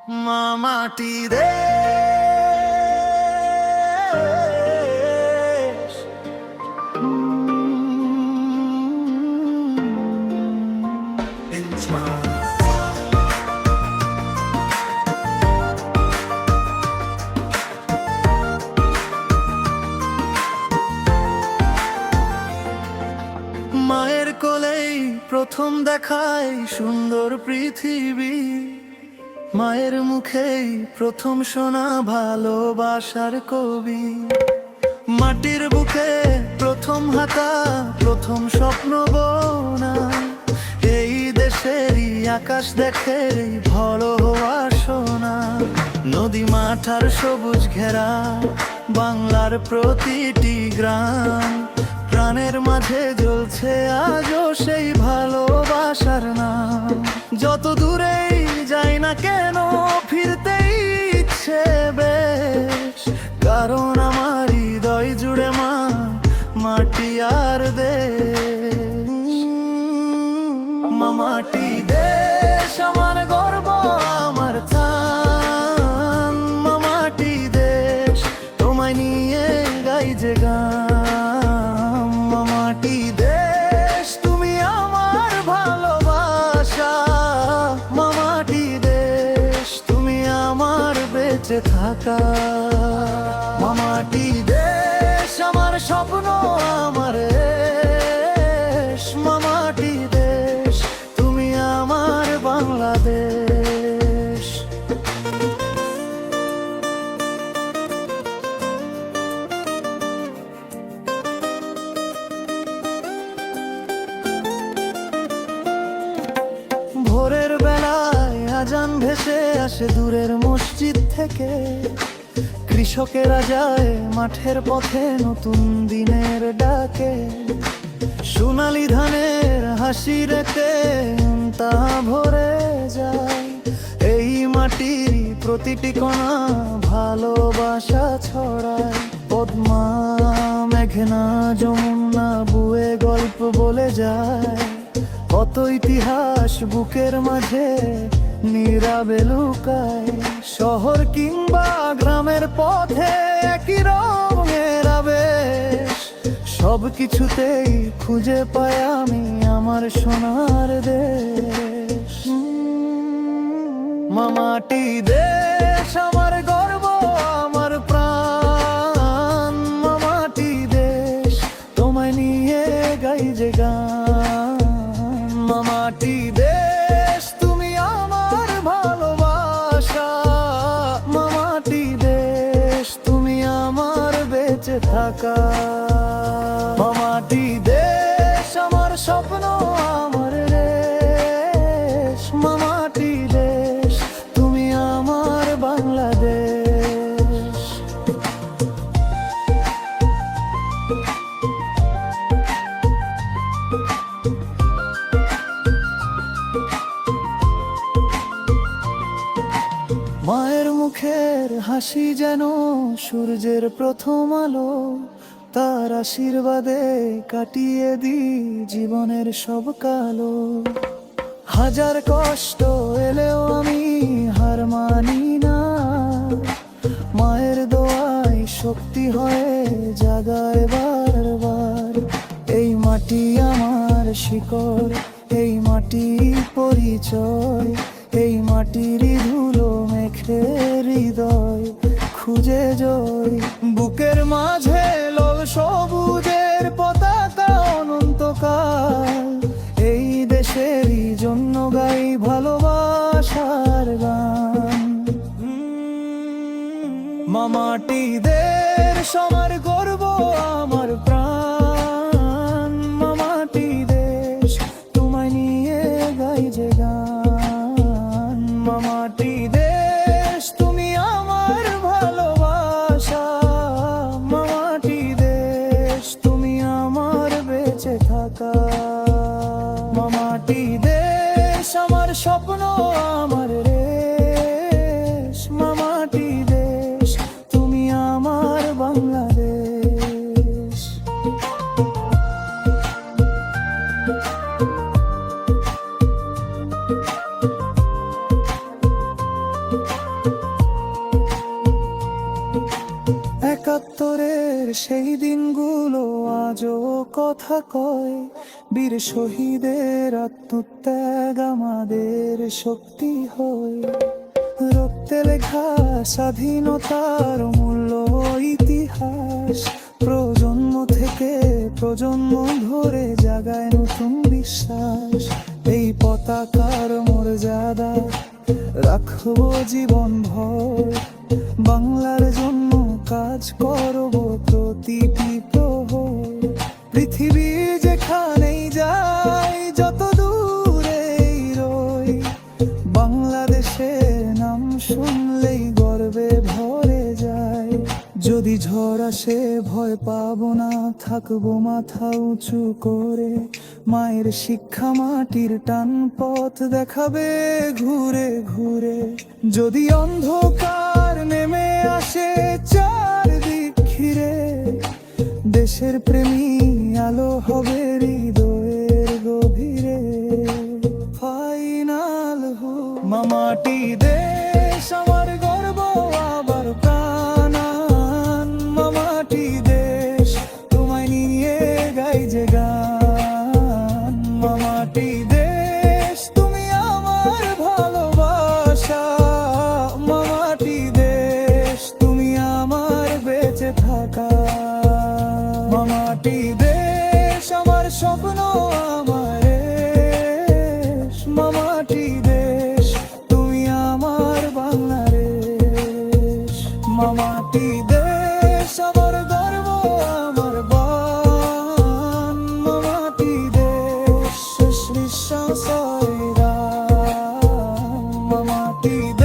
মামাটি রে মায়ের কোলেই প্রথম দেখায় সুন্দর পৃথিবী, মায়ের মুখেই প্রথম শোনা ভালোবাসার কবি, মাটির বুকে প্রথম হাঁটা প্রথম স্বপ্ন বোনা, এই দেশেরই আকাশ দেখে বড় হওয়া সোনা, নদী মাঠার সবুজ ঘেরা বাংলার প্রতিটি গ্রাম, প্রাণের মাঝে জ্বলছে আজও সেই ভালোবাসার নাম। যত দূরেই যাই না কেন ফিরতেই ইচ্ছে বেশ, কারণ আমার হৃদয় জুড়ে মা মাটি আর দেশ। মামাটি দেশ আমার গর্ব আমার প্রাণ, মামাটি দেশ তোমায় নিয়ে গাই যে গান, মামাটি দেশ তুমি আমার ভালোবাসা, মামাটি দেশ তুমি আমার বেঁচে থাকা, মামাটি দেশ আমার স্বপ্ন আমার দেশ, মামাটি দেশ তুমি আমার বাংলাদেশ। ভোরের বেলায় আজান ভেসে আসে দূরের মসজিদ থেকে, কৃষকেরা যায় মাঠের পথে নতুন দিনের ডাকে, সোনালি ধানের হাসি রেখে তা ভরে যায়, এই মাটির প্রতিটি কণা ভালোবাসা ছড়ায়, পদ্মা মেঘনা যমুনা বুয়ে গল্প বলে যায়, কত ইতিহাস বুকের মাঝে নীরবে লুকায়, শহর কিংবা গ্রামের পথে একই রঙের আবেশ, সব কিছুতেই খুঁজে পাই আমি আমার সোনার দেশ। মামাটি দেশ আমার গর্ব আমার প্রাণ, মামাটি দেশ তোমায় নিয়ে গাই যে গান, মামাটি দেশ তুমি আমার ভালোবাসা, মামাটি দেশ তুমি আমার বেঁচে থাকা, মামাটি দেশ আমার স্বপ্ন আমার দেশ, মামাটি দেশ তুমি আমার বাংলাদেশ। মায়ের মুখের হাসি যেন সূর্যের প্রথম আলো, তার আশীর্বাদে কাটিয়ে দিই জীবনের সব কালো, হাজার কষ্ট এলেও আমি হার মানি না, মায়ের দোয়ায় শক্তি হয়ে জাগায় বারবার, এই মাটি আমার শিকড় এই মাটি পরিচয়, এই মাটির ধুলো মেখে হৃদয় খুঁজে জয়, বুকের মাঝে লাল সবুজের পতাকা অনন্তকাল, এই দেশেরই জন্য গাই ভালোবাসার গান। মামাটি দেশ আমার গর্ব আমার প্রাণ, মামাটি দেশ তোমায় নিয়ে গাই যে গান, মামাটি দেশ তুমি আমার ভালোবাসা, মামাটি দেশ তুমি আমার বেঁচে থাকা, মামাটি দেশ আমার স্বপ্ন আমার দেশ, মামাটি দেশ তুমি আমার বাংলাদেশ। Thank you. কথা কয়, বীর শহীদের আত্মত্যাগ আমাদের শক্তি হয়। রক্তে লেখা স্বাধীনতার মূল্য ইতিহাস, প্রজন্ম থেকে প্রজন্ম ধরে জাগায় নতুন বিশ্বাস। এই পতাকার মর্যাদা রাখবো জীবন ভর, বাংলার জন্য কাজ করব প্রতিটি প্রহর। পৃথিবী যেখানেই যাই, যত দূরেই রই, বাংলাদেশের নাম শুনলেই গর্বে ভরে যায়। যদি ঝড় আসে ভয় পাবো না, থাকবো মাথা উঁচু করে। মায়ের শিক্ষা মাটির টান পথ দেখাবে ঘুরে ঘুরে। যদি অন্ধকার নেমে আসে চারদিক ঘিরে, দেশের প্রেমী আলো হবে হৃদয়ের গভীরে। ফাইনাল হো মামাটি দেশ আমার গর্ব আবার প্রাণ। মামাটি দেশ তোমায় নিয়ে গাই যে গান। মামাটি দেশ তুমি আমার ভালোবাসা। মামাটি দেশ তুমি আমার বেঁচে থাকা। মামাটি দেশ আমার স্বপ্ন আমার দেশ। মামাটি দেশ তুমি আমার বাংলাদেশ। মামাটি দেশ আমার গর্ব আমার বান। মামাটি দেশ শেষ নিঃশ্বাস হয় গান। মামাটি দেশ।